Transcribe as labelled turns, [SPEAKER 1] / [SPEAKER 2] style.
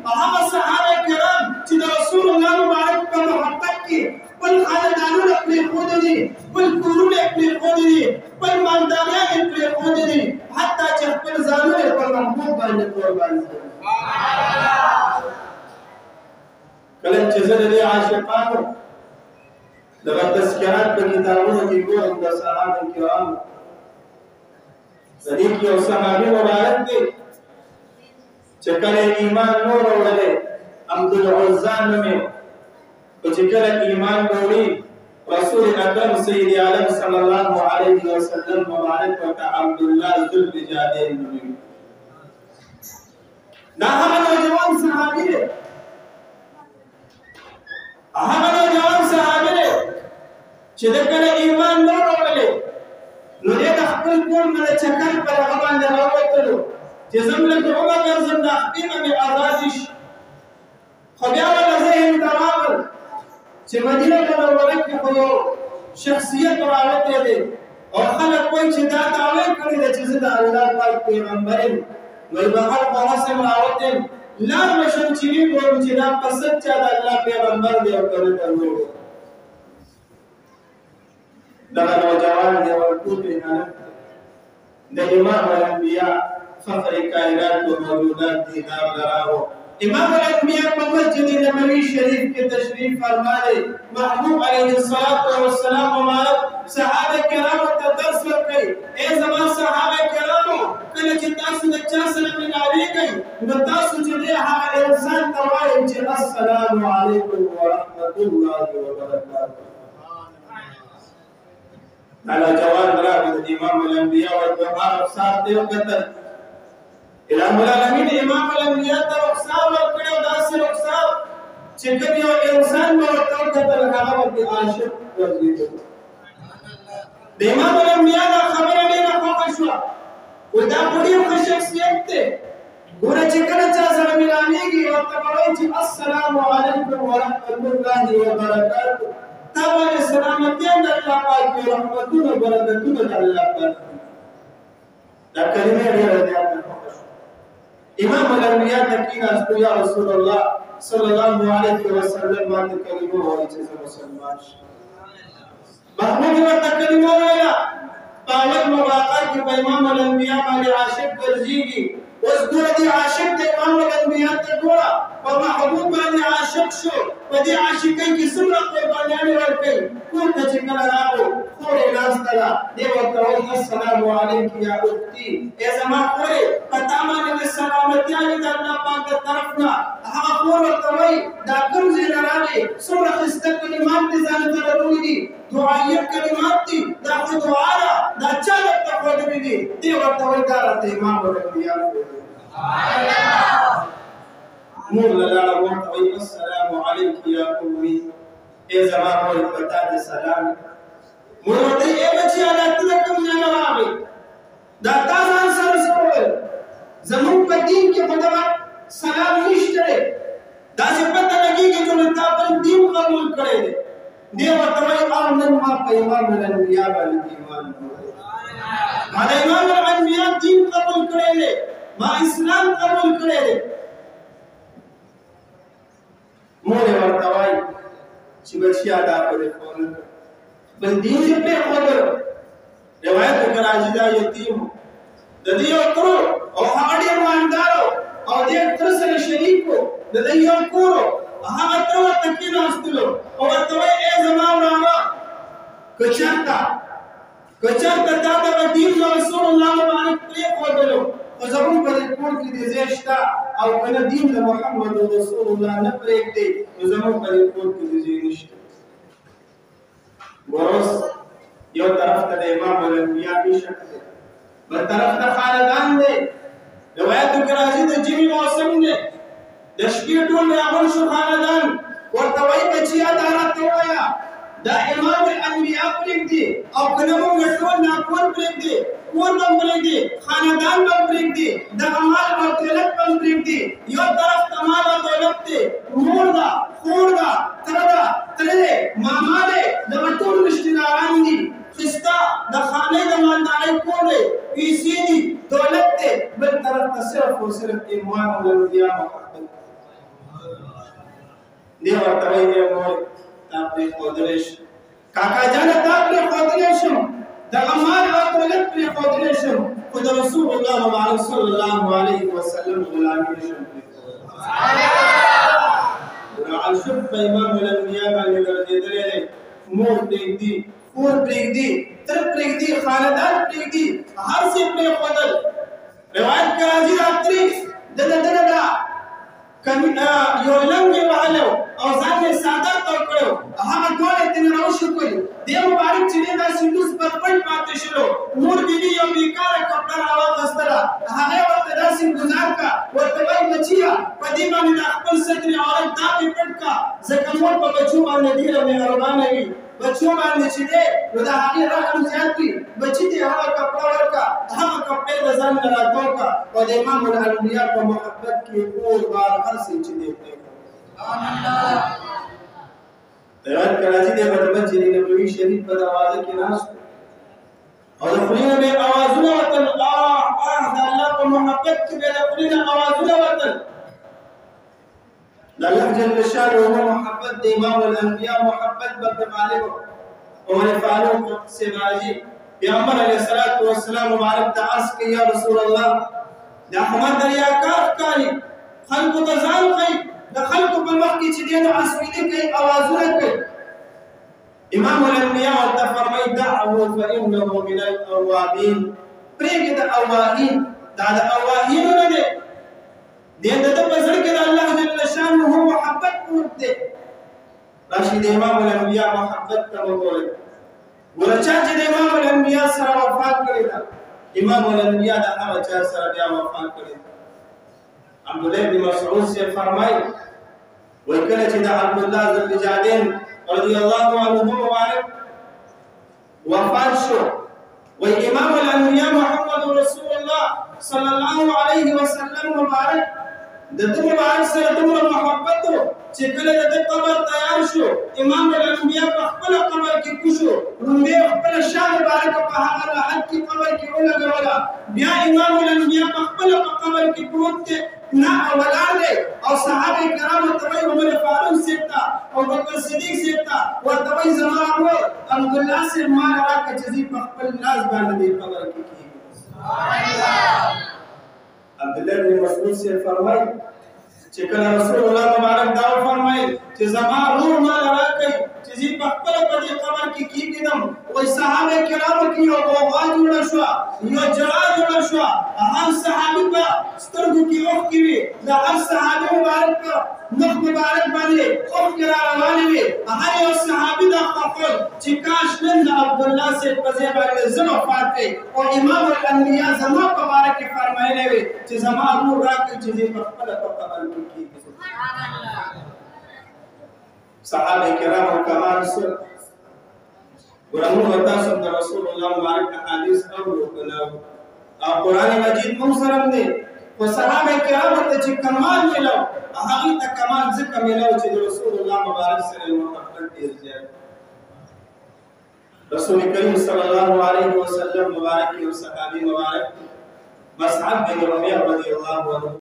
[SPEAKER 1] هغه صحابه کرام چې د رسول الله مبارک په محبت کې خپل خاندانونه پرېښودي دي، خپل کورونه یې پرېښودي دي، خپل مالداریان یې پرېښودي دي، حتی چې خپل ځانونه یې پر محبوب باندې قربان کړي. کله چې زه د دې عاشقانو دغه تذکرات په کتابونو کې ګورم د صحابه کرامو، د دې کې یو صحابي مبارک دی چې کله ایمان نور وروړلی، عبدالعزا نوم یې، خو چې کله ایمان وروړي رسول اکرم سید عالم صلی الله علیه وسلم مبارک ورته عبدالله ذوالفجادین نوموي. دا هغه نوجوان صحابي دی، هغه نوجوان صحابي دی چې د کله ایمان نه وروړلی نو دې د خپل کور نه د چکر پر هغه باندې راووتلو چې زه هم لږ وګرځم دا خپله مې ازادي شي. خو بیا ورته ذهن ته راغل چې مدینه منوره کې خو یو شخصیت راوتی دی او خلک وایي چې دا دعوی کړې ده چې زه د الله پاک پیغمبر یم، وایي بهر په رسم راوتی یم، لار به شم چې وګورم چې دا په سچ چا د الله پیغمبر دی او که نه درواغ. دغه نوجوان دی ورکوټ حالت د امام الانبیاء فخر کائنات و موجودات دیدار لراو. امام الانبیاء په مسجد نبوي شریف کې تشریف فرمایي، محبوب علیه الصلاة والسلام مبارک صحابه کرامو ته درس ورکوي. ای زما صحابه کرامو، کله چې تاسو د چا سره ملاویږئ نو تاسو چې دی هغه انسان ته وایئ چې السلام علیکم ورحمة الله وبرکاته. على جوان راغد امام الانبیاء والدعاء رخصار دی وکتل الهام العالمین امام الانبیاء ته رخصار ورکړی او داسې رخصار چې کوم یو انسان به ورته وکتل هغه ورته عاشق ګرځېده. د امام الانبیاء دا خبره ډېره خوښه شوه، وایي دا خو ډېر ښه شخصیت دی، ګوره چې کله چا سره ملاویږي ورته به وایي چې السلام علیکم ورحمة الله وبرکاته. تا باندې سلامتیان د الله پاک وي، رحمتونه برکتونه د الله پاک وي. دا کلمې ډېره زیاته خوښه شوه. امام الانبیاء ته کېناستو، یا رسول الله صلی الله علیه وسلم باندې کلمه ووایي چې زه مسلمان شم. محمود ورته کلمه وویله، په اول ملاقات کې په امام الانبیاء باندې عاشق ګرځېږي. اوس ګوره دې عاشق د امام الانبیاء ته ګوره په محبوب باندې عاشق شو، په دې عاشقۍ کې څومره قربانیانې ورکوي. کور ته چې کله راغلو خور یې ناسته ده، دې ورته وایي السلام علیک یا اختي، ای زما خورې په تا باندې مې سلامتیانې د الله پاک د طرف نه. هغه خور ورته وایي دا کوم ځای نه راغلې، څومره ښایسته کلمات دې ځان ته راوړي دي، دعایي کلمات دي، دا خو دعا ده، دا چا درته ښودلي دي؟ دې ورته وایي دا راته امام الانبیاء مور لاله ورته وایي السلام علیک یا امي، ای زما مور په تا دې سلام. مور ورته وایي ای بچیه دا ته د کوم ځای نه راغلې، دا تا ځان سره څه وویل؟ زموږ په دین کې خو دغه سلام نشته دی، داسې پته لګېږي چې نو تا بل دین قبول کړی دی. دې ورته وایي او نن ما په امام الانبیاء باندې ایمان وروړی، ما د امام الانبیاء دین قبول کړی دی، ما اسلام قبول کړی دی. مور یې ورته وایي چې بچیا دا خو دې خو نه کړ، بل دین یې پرېښودلو. روایت کې راځي دا یتیم د دې یو تر او هغه ډېر مالدار او دې تر سره شریک و، د دې یو کور هغه تر ورته کېناستلو او ورته وایي ای زما وراره که چېرته تا دغه دین د رسول الله مبارک پرېښودلو خو زموږ په دې کور کې دې ځای شته او که نه دین د محمد رسول الله نه پرېږدې نو زموږ په دې کور کې دې ځای نشته. ګوره یو طرف ته د امام الانبیاء عشق دی، بل طرف ته خاندان دی. روایتو کې راځي د ژمي موسم دی، د شپې ټول راغون شو خاندان، ورته وایي بچیه دا راته ووایه دا امام الانبیاء پرېږدي او که نه موږ ټول دا کور پرېږدي، کور به هم پرېږدي، خاندان به هم پرېږدي، دغه مال او دولت به هم پرېږدي. یو طرف ته مال او دولت دی، مور ده، خور ده، تره ده، تره دی، ماما دی، دغه ټول رشتهداران دي. ښایسته د خانۍ د مالدارۍ کور دی، پیسې دي، دولت دی، بل طرف ته صرف او صرف امام الانبیاء محمد دی ورته وایي مور تا پرې ښودلی شم کاکا جانه تا پرې ښودلی شم دغه مال او دولت پرې ښودلی شم خو د رسول الله مبارک صلی الله علیه وسلم غلامي نشم پرېښودلی عاشق په امام الانبیا باندې ګرځېدلی دی مور پرېږدي کور پرېږدي تره پرېږدي خاندان پرېږدي هر څه پرېښودل روایت کې راځي دا ترې دا یو لنګ یې وهلی او ځان یې څادر تاو کړی و هغه دواړه یې ترې راوشکولي دې مبارک چې دی داسې لوڅ پر پټ پاتې شلو مور بیبي یو بېکاره کپړه راواخیستله هغې ورته داسې ګزار کا ورته وایي بچیه په دې باندې دا خپل صدر عورت دا پې پټ کا ځکه مور په بچو باندې ډېره مهربانه وي بچو باندې چې دی نو د هغې رحم زیات وي بچي ته هغه کپړه ورکړه هغه کپړې د ځان نه راتاو کړه او د امام الانبیا په محبت کې کور بار هر څه چې دی پرېږده روایت کې راځي دی به د مسجد نبوي شریف په دروازه کې ناست او د خولې نه به یې اوازونه وتل د الله په محبت کې به یې د خولې نه اوازونه وتل د الله جل شانه محبت د امام الانبیا محبت به غالب عمر فاروق سے راځي پیغمبر علیه الصلاۃ والسلام مبارک ته عرض کوي یا رسول الله د احمد دریاکار ښکاري خلکو ته ځان ښیي د خلکو په مخ کې چې دی نو اسویلي کوي اوازونه کوي امام الانبیا ورته فرمایي دعه فانه من الاوابین پرېږدې د اواهین دا د اواهینو نه دی دې د په زړه کې د الله جل شانه محبت پروت دی راشي د امام الانبیا محبت ته وګورئ ګوره چا چې د امام الانبیا سره وفات کړې ده امام الانبیا د هغه چا سره بیا وفات کړې ده عبدالله بن مسعود سے فرمایي وایي کله چې د عبدالله ذوالجادین رضی الله عنه مبارک وفات شو وایي امام الانبیا محمد رسول الله صلی الله علیه وسلم مبارک د دې مبارک سره دومره محبت چې کله د قبر تیار شو امام الانبیا په خپل قبر کې کوشو لومبه خپل شاه مبارک په هغه راحت کې قبر کې ولګولا بیا امام الانبیا په خپل قبر کې پروت دی نه اولاد او صحابه کرام ته وایي عمر فاروق سیتا او بکر صدیق سیتا ورته وایي زما ورور عبد الله سے مال راکړه چې په خپل لاس باندې قبر کې کیږي سبحان الله عبدالله بن مسعود سے فرمایي چې کله رسول الله مبارک دا فرمایي چې زما روح مال راکړي چې زه په خپل په دې قبر کې کېږم وایي صحابه کرامو کې یو غوغا جوړه شوه یو جړا جوړه شوه هر صحابي په سترګو کې اوښکې وي د هر صحابي مبارک په مخ مبارک باندې اوښکې را روانې وي هر یو صحابي دا خوښول چې کاش نن د عبدالله صاحب په ځای باندې زه وفات کړې او امام الانبیا زما په باره کې فرمایلی وي چې زما روح راکړي چې زه په خپله په قبر کې کېږم صحابه کرام کمال سره ګورمو تاسو د رسول الله مبارک حدیث اورو کنه او قران مجید مو سره دی خو صحابه کرام ته چې کمال ملو هغه ته کمال ځکه ملو چې رسول الله مبارک سره محبت ډیر زیات رسول کریم صلی الله علیه وسلم مبارک او صحابي مبارک مصعب بن ربيعه رضی الله عنه